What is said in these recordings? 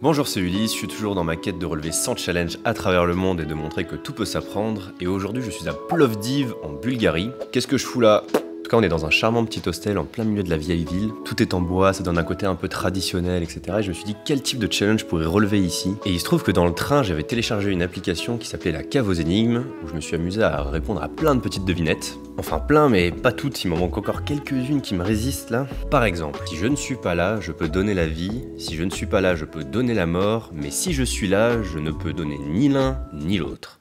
Bonjour, c'est Ulysse, je suis toujours dans ma quête de relever 100 challenges à travers le monde et de montrer que tout peut s'apprendre. Et aujourd'hui, je suis à Plovdiv, en Bulgarie. Qu'est-ce que je fous là ? En tout cas, on est dans un charmant petit hostel en plein milieu de la vieille ville. Tout est en bois, ça donne un côté un peu traditionnel, etc. Et je me suis dit quel type de challenge je pourrais relever ici. Et il se trouve que dans le train, j'avais téléchargé une application qui s'appelait la cave aux énigmes, où je me suis amusé à répondre à plein de petites devinettes. Enfin plein, mais pas toutes, il m'en manque encore quelques-unes qui me résistent là. Par exemple, si je ne suis pas là, je peux donner la vie. Si je ne suis pas là, je peux donner la mort. Mais si je suis là, je ne peux donner ni l'un ni l'autre.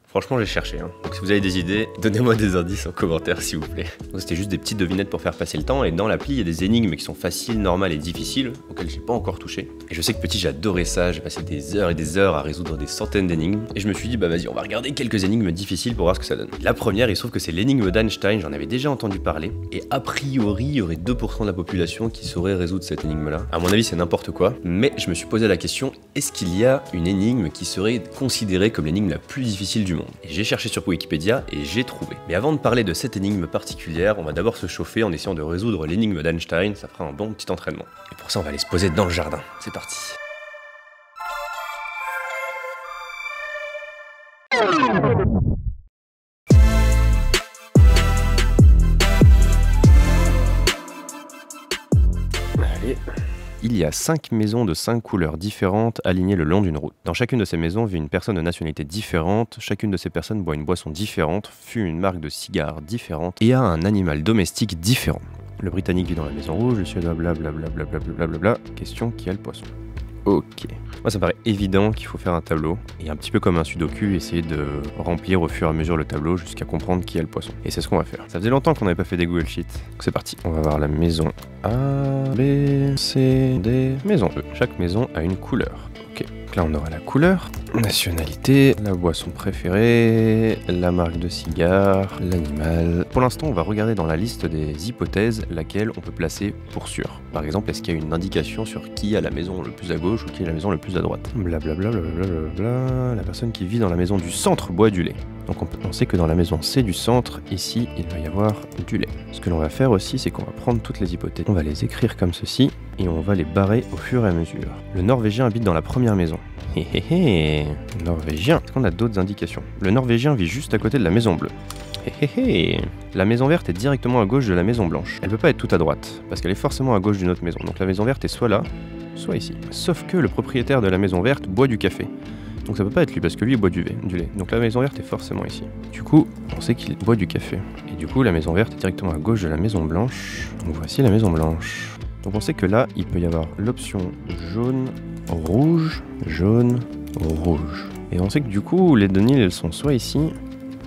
Franchement, j'ai cherché, hein. Donc si vous avez des idées, donnez-moi des indices en commentaire s'il vous plaît. Donc c'était juste des petites devinettes pour faire passer le temps, et dans l'appli, il y a des énigmes qui sont faciles, normales et difficiles, auxquelles j'ai pas encore touché. Et je sais que petit, j'adorais ça, j'ai passé des heures et des heures à résoudre des centaines d'énigmes, et je me suis dit, bah vas-y, on va regarder quelques énigmes difficiles pour voir ce que ça donne. La première, il se trouve que c'est l'énigme d'Einstein, j'en avais déjà entendu parler, et a priori, il y aurait 2% de la population qui saurait résoudre cette énigme-là. À mon avis, c'est n'importe quoi, mais je me suis posé la question, est-ce qu'il y a une énigme qui serait considérée comme l'énigme la plus difficile du monde ? Et j'ai cherché sur Wikipédia et j'ai trouvé. Mais avant de parler de cette énigme particulière, on va d'abord se chauffer en essayant de résoudre l'énigme d'Einstein, ça fera un bon petit entraînement. Et pour ça, on va aller se poser dans le jardin. C'est parti. Allez. Il y a 5 maisons de 5 couleurs différentes alignées le long d'une route. Dans chacune de ces maisons vit une personne de nationalité différente, chacune de ces personnes boit une boisson différente, fume une marque de cigare différente et a un animal domestique différent. Le Britannique vit dans la maison rouge, le Suédois blablabla. Question, qui a le poisson ? Ok. Moi ça me paraît évident qu'il faut faire un tableau, et un petit peu comme un sudoku, essayer de remplir au fur et à mesure le tableau jusqu'à comprendre qui a le poisson. Et c'est ce qu'on va faire. Ça faisait longtemps qu'on n'avait pas fait des Google Sheets. Donc c'est parti. On va voir la maison A, B, C, D, maison E. Chaque maison a une couleur. Ok. Donc là on aura la couleur, nationalité, la boisson préférée, la marque de cigare, l'animal. Pour l'instant on va regarder dans la liste des hypothèses laquelle on peut placer pour sûr. Par exemple, est-ce qu'il y a une indication sur qui a la maison le plus à gauche ou qui a la maison le plus à droite. Blablabla, la personne qui vit dans la maison du centre boit du lait. Donc on sait que dans la maison C du centre, ici, il va y avoir du lait. Ce que l'on va faire aussi, c'est qu'on va prendre toutes les hypothèses. On va les écrire comme ceci, et on va les barrer au fur et à mesure. Le Norvégien habite dans la première maison. Héhéhé. Norvégien. Est-ce qu'on a d'autres indications ? Le Norvégien vit juste à côté de la maison bleue. Héhéhé. La maison verte est directement à gauche de la maison blanche. Elle peut pas être tout à droite, parce qu'elle est forcément à gauche d'une autre maison. Donc la maison verte est soit là, soit ici. Sauf que le propriétaire de la maison verte boit du café. Donc ça peut pas être lui, parce que lui il boit du lait. Donc la maison verte est forcément ici. Du coup, on sait qu'il boit du café. Et du coup, la maison verte est directement à gauche de la maison blanche. Donc voici la maison blanche. Donc on sait que là, il peut y avoir l'option jaune, rouge, jaune, rouge. Et on sait que du coup, les Denil, elles sont soit ici,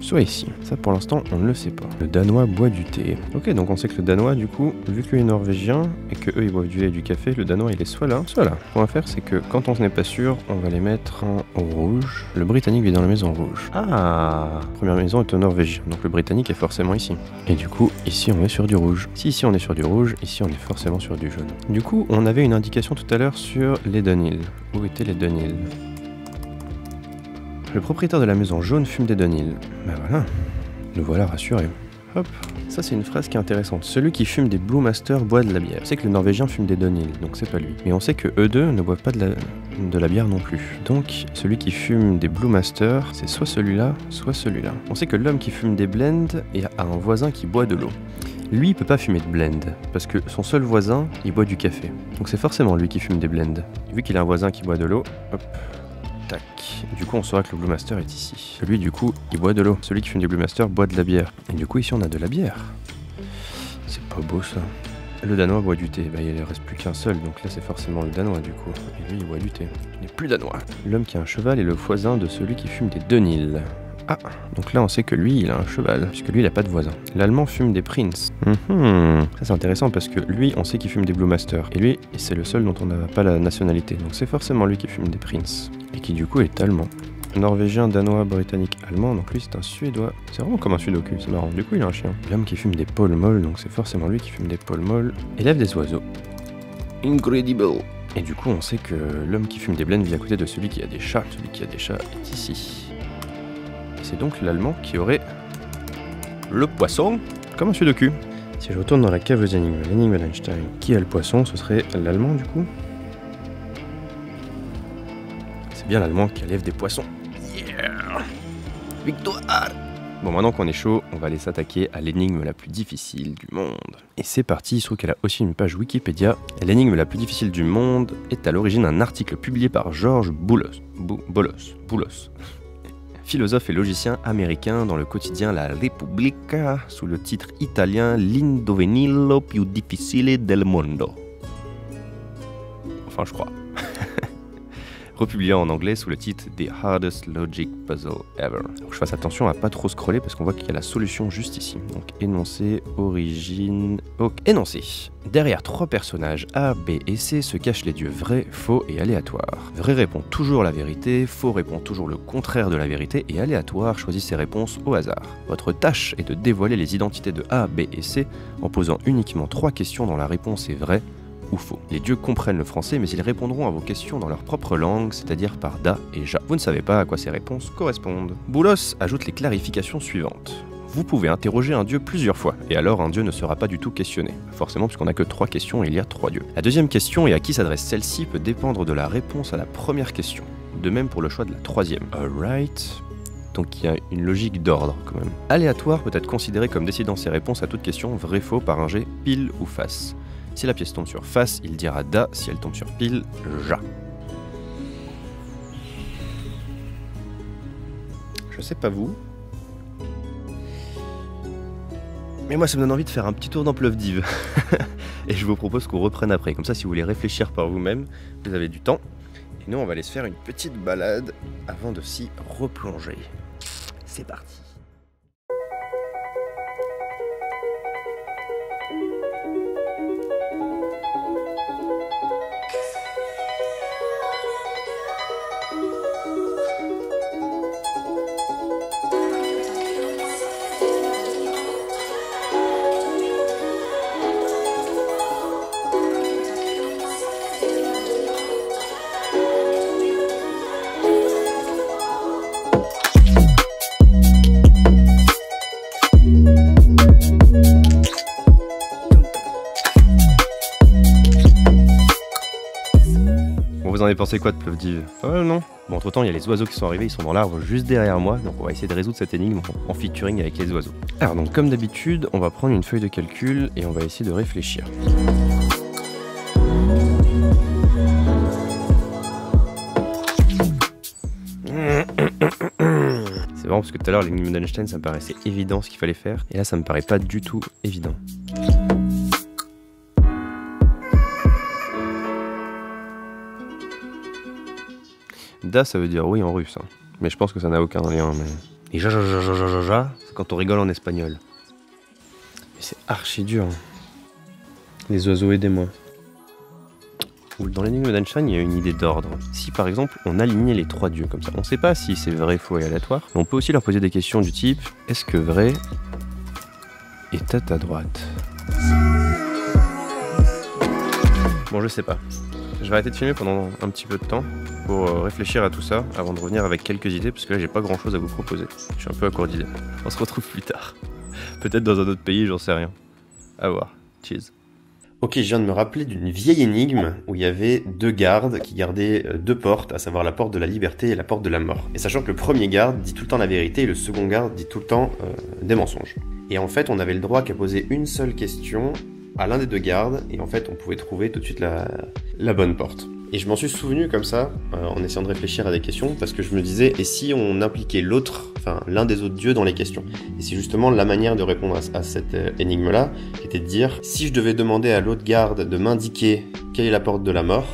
soit ici. Ça pour l'instant on ne le sait pas. Le Danois boit du thé. Ok, donc on sait que le Danois du coup, vu que lui est norvégien et que eux ils boivent du lait et du café, le Danois il est soit là, soit là. Ce qu'on va faire c'est que quand on n'est pas sûr, on va les mettre en rouge. Le Britannique vit dans la maison rouge. Ah, la première maison est au Norvégien, donc le Britannique est forcément ici. Et du coup, ici on est sur du rouge. Si ici on est sur du rouge, ici on est forcément sur du jaune. Du coup, on avait une indication tout à l'heure sur les Denil. Où étaient les Denil ? Le propriétaire de la maison jaune fume des Denil. Ben voilà, nous voilà rassurés. Hop, ça c'est une phrase qui est intéressante. Celui qui fume des Blue Master boit de la bière. On sait que le Norvégien fume des Denil, donc c'est pas lui. Mais on sait que eux deux ne boivent pas de la bière non plus. Donc celui qui fume des Blue Master, c'est soit celui-là, soit celui-là. On sait que l'homme qui fume des blends a un voisin qui boit de l'eau. Lui, il peut pas fumer de blend, parce que son seul voisin, il boit du café. Donc c'est forcément lui qui fume des blends. Vu qu'il a un voisin qui boit de l'eau, hop. Tac. Du coup, on saura que le Blue Master est ici. Lui, du coup, il boit de l'eau. Celui qui fume des Blue Master boit de la bière. Et du coup, ici, on a de la bière. C'est pas beau, ça. Le Danois boit du thé. Bah, il ne reste plus qu'un seul, donc là, c'est forcément le Danois, du coup. Et lui, il boit du thé. Il n'est plus Danois. L'homme qui a un cheval est le voisin de celui qui fume des Denil. Ah, donc là on sait que lui il a un cheval, puisque lui il a pas de voisin. L'allemand fume des Prince. Ça c'est intéressant parce que lui on sait qu'il fume des Blue Master. Et lui c'est le seul dont on n'a pas la nationalité. Donc c'est forcément lui qui fume des Prince. Et qui du coup est allemand. Norvégien, danois, britannique, allemand, donc lui c'est un suédois. C'est vraiment comme un sudoku, c'est marrant. Du coup il a un chien. L'homme qui fume des Pall Mall, donc c'est forcément lui qui fume des Pall Mall. Élève des oiseaux. Incredible. Et du coup on sait que l'homme qui fume des blends vit à côté de celui qui a des chats. Celui qui a des chats est ici. C'est donc l'allemand qui aurait le poisson comme un sudoku. Si je retourne dans la cave aux énigmes, l'énigme d'Einstein, qui a le poisson, ce serait l'allemand du coup. bien l'allemand qui lève des poissons. Yeah! Victoire! Bon, maintenant qu'on est chaud, on va aller s'attaquer à l'énigme la plus difficile du monde. Et c'est parti, il se trouve qu'elle a aussi une page Wikipédia. L'énigme la plus difficile du monde est à l'origine d'un article publié par George Boulos, philosophe et logicien américain dans le quotidien La Repubblica, sous le titre italien L'indovinello più difficile del mondo. Enfin, je crois. Republié en anglais sous le titre The Hardest Logic Puzzle Ever. Alors que je fasse attention à pas trop scroller parce qu'on voit qu'il y a la solution juste ici. Donc énoncé, origine... Ok, énoncé. Derrière 3 personnages A, B et C se cachent les dieux vrai, faux et aléatoire. Vrai répond toujours la vérité, faux répond toujours le contraire de la vérité et aléatoire choisit ses réponses au hasard. Votre tâche est de dévoiler les identités de A, B et C en posant uniquement 3 questions dont la réponse est vraie ou faux. Les dieux comprennent le français, mais ils répondront à vos questions dans leur propre langue, c'est-à-dire par da et ja. Vous ne savez pas à quoi ces réponses correspondent. Boulos ajoute les clarifications suivantes. Vous pouvez interroger un dieu plusieurs fois, et alors un dieu ne sera pas du tout questionné. Forcément, puisqu'on n'a que 3 questions et il y a 3 dieux. La deuxième question, et à qui s'adresse celle-ci, peut dépendre de la réponse à la première question. De même pour le choix de la troisième. Alright. Donc il y a une logique d'ordre quand même. Aléatoire peut être considéré comme décidant ses réponses à toute question vrai-faux par un jet pile ou face. Si la pièce tombe sur face, il dira da, si elle tombe sur pile, ja. Je sais pas vous, mais moi ça me donne envie de faire un petit tour dans Plovdiv. Et je vous propose qu'on reprenne après, comme ça si vous voulez réfléchir par vous-même, vous avez du temps. Et nous on va aller se faire une petite balade avant de s'y replonger. C'est parti. Vous en avez pensé quoi de Plovdiv? Non. Bon, entre temps, il y a les oiseaux qui sont arrivés, ils sont dans l'arbre juste derrière moi, donc on va essayer de résoudre cette énigme en featuring avec les oiseaux. Alors, donc, comme d'habitude, on va prendre une feuille de calcul et on va essayer de réfléchir. C'est marrant parce que tout à l'heure, l'énigme d'Einstein, ça me paraissait évident ce qu'il fallait faire, et là, ça me paraît pas du tout évident. Da, ça veut dire oui en russe, hein. Mais je pense que ça n'a aucun lien. Mais... Et ja, c'est quand on rigole en espagnol. Mais c'est archi dur. Hein. Les oiseaux, aidez-moi. Dans l'énigme d'Einstein, il y a une idée d'ordre. Si par exemple, on alignait les 3 dieux comme ça, on ne sait pas si c'est vrai, faux et aléatoire, mais on peut aussi leur poser des questions du type « Est-ce que vrai est à ta droite ?» Bon, je sais pas. Je vais arrêter de filmer pendant un petit peu de temps pour réfléchir à tout ça avant de revenir avec quelques idées parce que là j'ai pas grand chose à vous proposer. Je suis un peu à court d'idées. On se retrouve plus tard. Peut-être dans un autre pays, j'en sais rien. À voir. Cheers. Ok, je viens de me rappeler d'une vieille énigme où il y avait 2 gardes qui gardaient 2 portes, à savoir la porte de la liberté et la porte de la mort. Et sachant que le premier garde dit tout le temps la vérité et le second garde dit tout le temps des mensonges. Et en fait, on avait le droit qu'à poser une seule question à l'un des 2 gardes, et en fait on pouvait trouver tout de suite la bonne porte. Et je m'en suis souvenu comme ça, en essayant de réfléchir à des questions, parce que je me disais, et si on impliquait l'autre, enfin l'un des autres dieux dans les questions? Et c'est justement la manière de répondre à cette énigme-là, qui était de dire, si je devais demander à l'autre garde de m'indiquer quelle est la porte de la mort,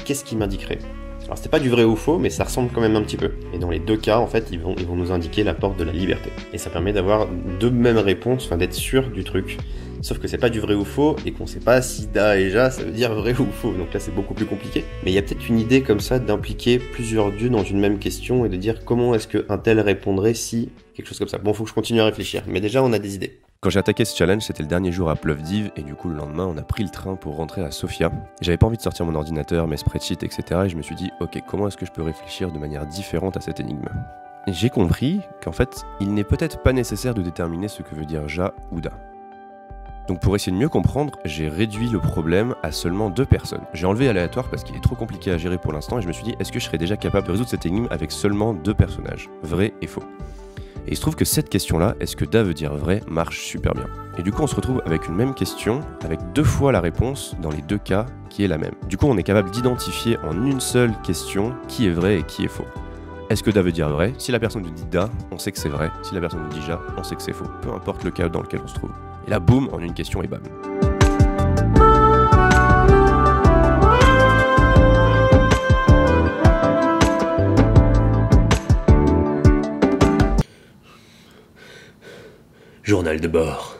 qu'est-ce qu'il m'indiquerait? Alors c'était pas du vrai ou faux, mais ça ressemble quand même un petit peu. Et dans les 2 cas, en fait, ils vont nous indiquer la porte de la liberté. Et ça permet d'avoir 2 mêmes réponses, enfin d'être sûr du truc. Sauf que c'est pas du vrai ou faux, et qu'on sait pas si da et ja, ça veut dire vrai ou faux. Donc là, c'est beaucoup plus compliqué. Mais il y a peut-être une idée comme ça d'impliquer plusieurs dieux dans une même question et de dire comment est-ce qu'un tel répondrait si... quelque chose comme ça. Bon, faut que je continue à réfléchir. Mais déjà, on a des idées. Quand j'ai attaqué ce challenge, c'était le dernier jour à Plovdiv, et du coup, le lendemain, on a pris le train pour rentrer à Sofia. J'avais pas envie de sortir mon ordinateur, mes spreadsheets, etc. Et je me suis dit, ok, comment est-ce que je peux réfléchir de manière différente à cette énigme? Et j'ai compris qu'en fait, il n'est peut-être pas nécessaire de déterminer ce que veut dire ja ou da. Donc pour essayer de mieux comprendre, j'ai réduit le problème à seulement 2 personnes. J'ai enlevé aléatoire parce qu'il est trop compliqué à gérer pour l'instant et je me suis dit, est-ce que je serais déjà capable de résoudre cette énigme avec seulement 2 personnages, vrai et faux? Et il se trouve que cette question-là, est-ce que Da veut dire vrai, marche super bien. Et du coup on se retrouve avec une même question, avec 2 fois la réponse dans les 2 cas qui est la même. Du coup on est capable d'identifier en une seule question qui est vrai et qui est faux. Est-ce que Da veut dire vrai? Si la personne nous dit Da, on sait que c'est vrai. Si la personne nous dit Ja, on sait que c'est faux. Peu importe le cas dans lequel on se trouve. Et là, boum, en une question et bam. Journal de bord.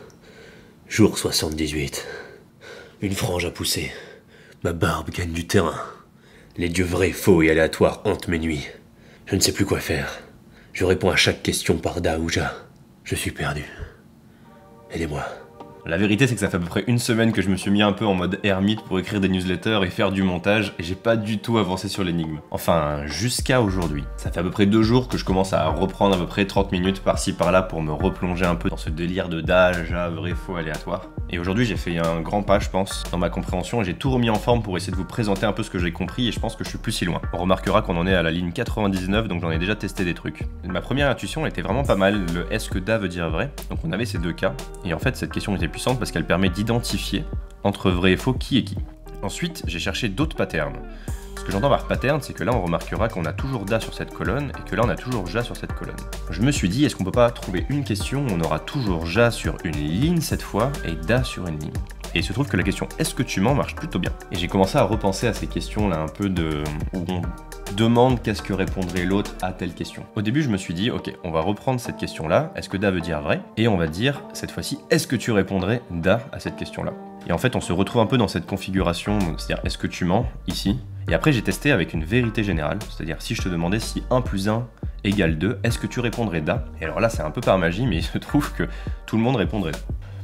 Jour 78. Une frange a poussé. Ma barbe gagne du terrain. Les dieux vrais, faux et aléatoires hantent mes nuits. Je ne sais plus quoi faire. Je réponds à chaque question par Da ou Ja. Je suis perdu. Aidez-moi. La vérité, c'est que ça fait à peu près une semaine que je me suis mis un peu en mode ermite pour écrire des newsletters et faire du montage, et j'ai pas du tout avancé sur l'énigme. Enfin, jusqu'à aujourd'hui. Ça fait à peu près 2 jours que je commence à reprendre à peu près 30 minutes par-ci par-là pour me replonger un peu dans ce délire de Da, Ja, vrai, faux, aléatoire. Et aujourd'hui, j'ai fait un grand pas, je pense, dans ma compréhension, et j'ai tout remis en forme pour essayer de vous présenter un peu ce que j'ai compris, et je pense que je suis plus si loin. On remarquera qu'on en est à la ligne 99, donc j'en ai déjà testé des trucs. Ma première intuition était vraiment pas mal, le est-ce que Da veut dire vrai? Donc on avait ces 2 cas, et en fait cette question était puissante parce qu'elle permet d'identifier entre vrai et faux qui est qui. Ensuite, j'ai cherché d'autres patterns. Ce que j'entends par pattern, c'est que là on remarquera qu'on a toujours Da sur cette colonne et que là on a toujours Ja sur cette colonne. Je me suis dit, est-ce qu'on peut pas trouver une question où on aura toujours Ja sur une ligne cette fois et Da sur une ligne? Et il se trouve que la question est-ce que tu mens marche plutôt bien. Et j'ai commencé à repenser à ces questions là un peu où on demande qu'est-ce que répondrait l'autre à telle question. Au début je me suis dit ok, on va reprendre cette question là, est-ce que Da veut dire vrai? Et on va dire cette fois-ci, est-ce que tu répondrais Da à cette question là? Et en fait on se retrouve un peu dans cette configuration, c'est-à-dire est-ce que tu mens ici? Et après j'ai testé avec une vérité générale, c'est-à-dire si je te demandais si 1 plus 1 égale 2, est-ce que tu répondrais Da? Et alors là c'est un peu par magie, mais il se trouve que tout le monde répondrait Da.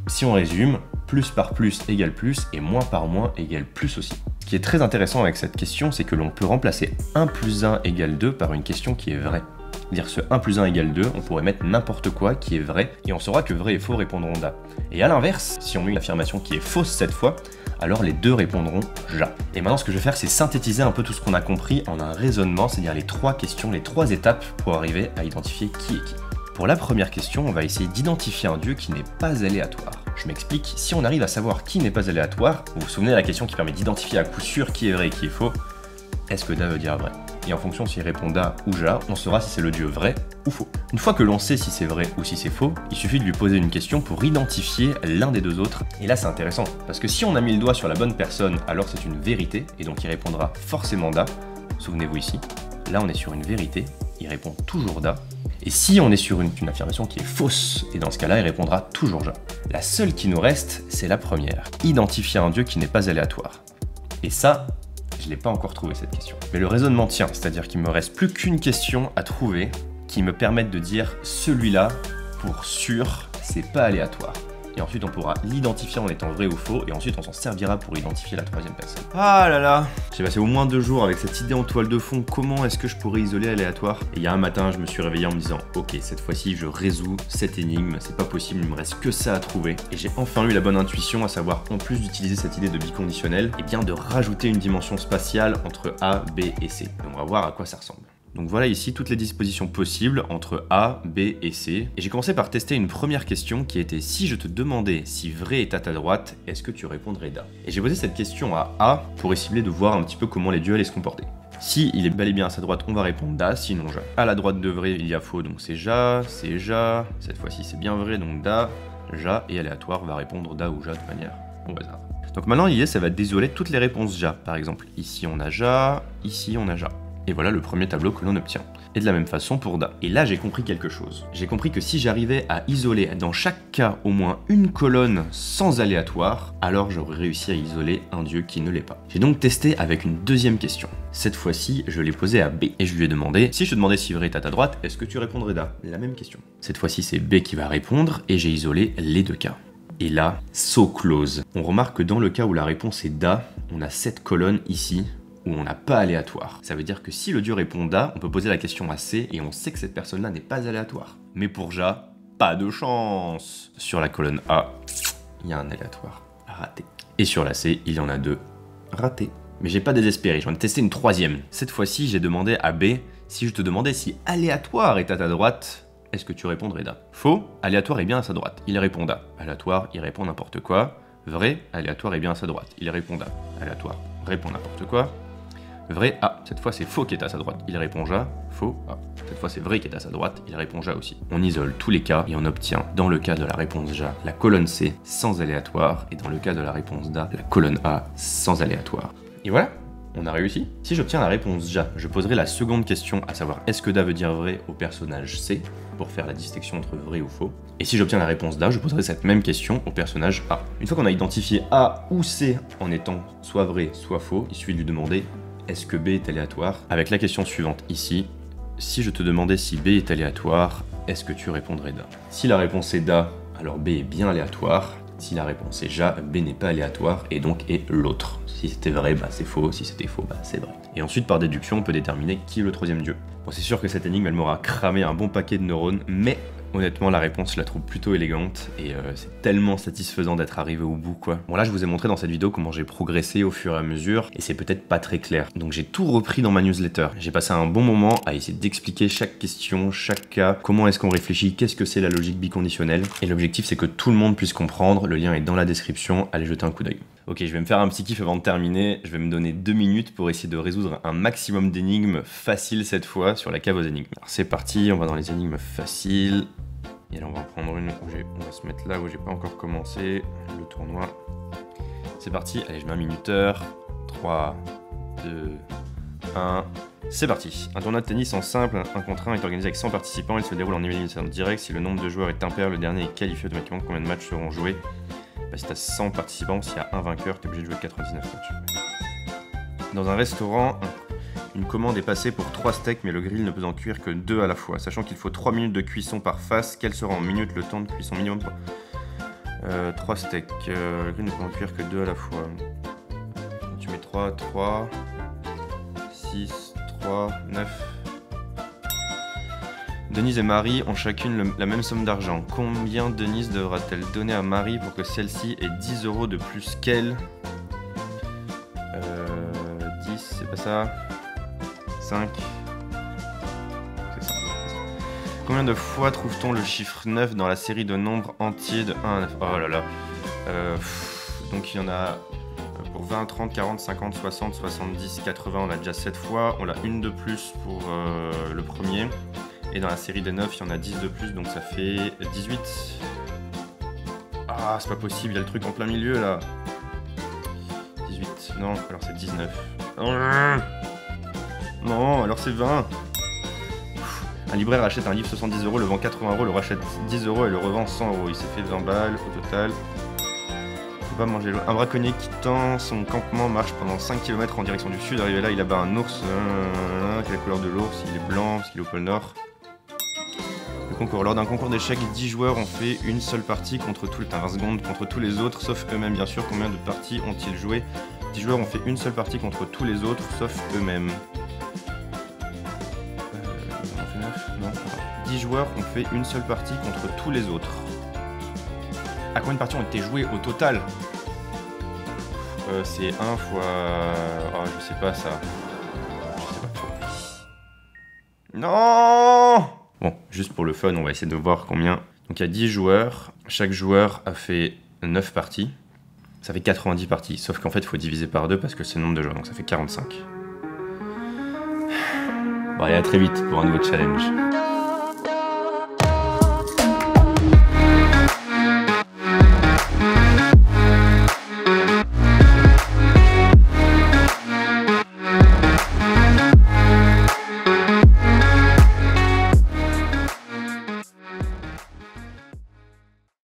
Si on résume, plus par plus égale plus et moins par moins égale plus aussi. Ce qui est très intéressant avec cette question, c'est que l'on peut remplacer 1 plus 1 égale 2 par une question qui est vraie. Dire ce 1 plus 1 égale 2, on pourrait mettre n'importe quoi qui est vrai, et on saura que vrai et faux répondront Da. Et à l'inverse, si on met une affirmation qui est fausse cette fois, alors les 2 répondront Ja. Et maintenant ce que je vais faire, c'est synthétiser un peu tout ce qu'on a compris en un raisonnement, c'est-à-dire les 3 questions, les 3 étapes pour arriver à identifier qui est qui. Pour la première question, on va essayer d'identifier un dieu qui n'est pas aléatoire. Je m'explique, si on arrive à savoir qui n'est pas aléatoire, vous vous souvenez de la question qui permet d'identifier à coup sûr qui est vrai et qui est faux, est-ce que Da veut dire vrai? Et en fonction s'il répond Da ou Ja, on saura si c'est le dieu vrai ou faux. Une fois que l'on sait si c'est vrai ou si c'est faux, il suffit de lui poser une question pour identifier l'un des 2 autres. Et là c'est intéressant, parce que si on a mis le doigt sur la bonne personne, alors c'est une vérité, et donc il répondra forcément Da. Souvenez-vous ici, là on est sur une vérité, il répond toujours Da. Et si on est sur une affirmation qui est fausse, et dans ce cas-là, il répondra toujours Ja. La seule qui nous reste, c'est la première. Identifier un dieu qui n'est pas aléatoire. Et ça, je ne l'ai pas encore trouvé cette question. Mais le raisonnement tient, c'est-à-dire qu'il me reste plus qu'une question à trouver qui me permette de dire celui-là, pour sûr, c'est pas aléatoire. Et ensuite on pourra l'identifier en étant vrai ou faux, et ensuite on s'en servira pour identifier la 3e personne. Ah là là, j'ai passé au moins 2 jours avec cette idée en toile de fond, comment est-ce que je pourrais isoler aléatoire? Et il y a un matin, je me suis réveillé en me disant, ok, cette fois-ci je résous cette énigme, c'est pas possible, il me reste que ça à trouver. Et j'ai enfin eu la bonne intuition, à savoir, en plus d'utiliser cette idée de biconditionnel, et bien de rajouter une dimension spatiale entre A, B et C. Et on va voir à quoi ça ressemble. Donc voilà ici toutes les dispositions possibles entre A, B et C. Et j'ai commencé par tester une première question qui était si je te demandais si vrai est à ta droite, est-ce que tu répondrais Da? Et j'ai posé cette question à A pour essayer de voir un petit peu comment les dieux allaient se comporter. Si il est bel et bien à sa droite, on va répondre Da, sinon Ja. À la droite de vrai, il y a faux, donc c'est Ja, cette fois-ci c'est bien vrai, donc Da, Ja, et aléatoire va répondre Da ou Ja de manière au hasard. Donc maintenant l'idée ça va désoler toutes les réponses Ja. Par exemple, ici on a Ja, ici on a Ja. Et voilà le premier tableau que l'on obtient. Et de la même façon pour Da. Et là j'ai compris quelque chose. J'ai compris que si j'arrivais à isoler dans chaque cas au moins une colonne sans aléatoire, alors j'aurais réussi à isoler un dieu qui ne l'est pas. J'ai donc testé avec une 2e question. Cette fois-ci, je l'ai posée à B. Et je lui ai demandé, si je te demandais si vrai est à ta droite, est-ce que tu répondrais Da? La même question. Cette fois-ci c'est B qui va répondre et j'ai isolé les 2 cas. Et là, so close. On remarque que dans le cas où la réponse est Da, on a cette colonne ici, où on n'a pas aléatoire. Ça veut dire que si le dieu répond Da, on peut poser la question à C et on sait que cette personne-là n'est pas aléatoire. Mais pour Ja, pas de chance. Sur la colonne A, il y a un aléatoire. Raté. Et sur la C, il y en a 2. Raté. Mais j'ai pas désespéré, j'en ai testé une troisième. Cette fois-ci, j'ai demandé à B, si je te demandais si aléatoire est à ta droite, est-ce que tu répondrais Da? Faux, aléatoire est bien à sa droite. Il répond Da. Aléatoire, il répond n'importe quoi. Vrai, aléatoire est bien à sa droite. Il répond Da. Aléatoire, répond n'importe quoi. Vrai, ah, cette fois c'est faux qui est à sa droite. Il répond Ja. Faux, ah, cette fois c'est vrai qui est à sa droite. Il répond Ja aussi. On isole tous les cas et on obtient, dans le cas de la réponse Ja, la colonne C sans aléatoire, et dans le cas de la réponse Da, la colonne A sans aléatoire. Et voilà, on a réussi. Si j'obtiens la réponse Ja, je poserai la seconde question, à savoir est-ce que Da veut dire vrai au personnage C, pour faire la distinction entre vrai ou faux. Et si j'obtiens la réponse Da, je poserai cette même question au personnage A. Une fois qu'on a identifié A ou C en étant soit vrai, soit faux, il suffit de lui demander est-ce que B est aléatoire. Avec la question suivante ici, si je te demandais si B est aléatoire, est-ce que tu répondrais Da? Si la réponse est Da, alors B est bien aléatoire. Si la réponse est Ja, B n'est pas aléatoire et donc est l'autre. Si c'était vrai, bah c'est faux. Si c'était faux, bah c'est vrai. Et ensuite, par déduction, on peut déterminer qui est le troisième dieu. Bon, c'est sûr que cette énigme, elle m'aura cramé un bon paquet de neurones, mais honnêtement, la réponse, je la trouve plutôt élégante et c'est tellement satisfaisant d'être arrivé au bout, quoi. Bon, là, je vous ai montré dans cette vidéo comment j'ai progressé au fur et à mesure et c'est peut-être pas très clair. Donc, j'ai tout repris dans ma newsletter. J'ai passé un bon moment à essayer d'expliquer chaque question, chaque cas, comment est-ce qu'on réfléchit, qu'est-ce que c'est la logique biconditionnelle. Et l'objectif, c'est que tout le monde puisse comprendre. Le lien est dans la description. Allez jeter un coup d'œil. Ok, je vais me faire un petit kiff avant de terminer. Je vais me donner 2 minutes pour essayer de résoudre un maximum d'énigmes faciles cette fois sur la cave aux énigmes. Alors c'est parti, on va dans les énigmes faciles. Et là on va en prendre une où on va se mettre là où j'ai pas encore commencé le tournoi. C'est parti, allez je mets un minuteur. 3, 2, 1... C'est parti. Un tournoi de tennis en simple, 1 contre 1 est organisé avec 100 participants. Il se déroule en élimination directe. Si le nombre de joueurs est impair, le dernier est qualifié automatiquement. Combien de matchs seront joués? Bah, si t'as 100 participants, s'il y a un vainqueur, t'es obligé de jouer 99 matchs. Dans un restaurant, une commande est passée pour 3 steaks, mais le grill ne peut en cuire que 2 à la fois. Sachant qu'il faut 3 minutes de cuisson par face, quel sera en minutes le temps de cuisson minimum pour 3 steaks, le grill ne peut en cuire que 2 à la fois. Tu mets 3, 3, 6, 3, 9... Denise et Marie ont chacune la même somme d'argent. Combien Denise devra-t-elle donner à Marie pour que celle-ci ait 10 € de plus qu'elle? 10, c'est pas ça. 5. C'est ça. Combien de fois trouve-t-on le chiffre 9 dans la série de nombres entiers de 1 à 9? Oh là là. Donc il y en a pour 20, 30, 40, 50, 60, 70, 80, on l'a déjà 7 fois. On l'a une de plus pour le premier. Et dans la série des 9, il y en a 10 de plus, donc ça fait 18. Ah, c'est pas possible, il y a le truc en plein milieu, là. 18, non, alors c'est 19. Non, alors c'est 20. Un libraire achète un livre 70 €, le vend 80 €, le rachète 10 € et le revend 100 €. Il s'est fait 20 balles au total. Faut pas manger l'eau. Un braconnier quittant son campement marche pendant 5 km en direction du sud. Arrivé là, il abat un ours. Quelle est la couleur de l'ours? Il est blanc parce qu'il est au pôle Nord. Concours. Lors d'un concours d'échecs, 10 joueurs ont fait une seule partie contre tous les autres, sauf eux-mêmes. Bien sûr, combien de parties ont-ils joué? 10 joueurs ont fait une seule partie contre tous les autres, sauf eux-mêmes. 10 joueurs ont fait une seule partie contre tous les autres. À combien de parties ont été jouées au total? C'est 1 fois... Oh, je sais pas ça. Je sais pas. Non! Bon, juste pour le fun, on va essayer de voir combien. Donc il y a 10 joueurs, chaque joueur a fait 9 parties. Ça fait 90 parties, sauf qu'en fait il faut diviser par 2 parce que c'est le nombre de joueurs, donc ça fait 45. Bon allez, à très vite pour un nouveau challenge.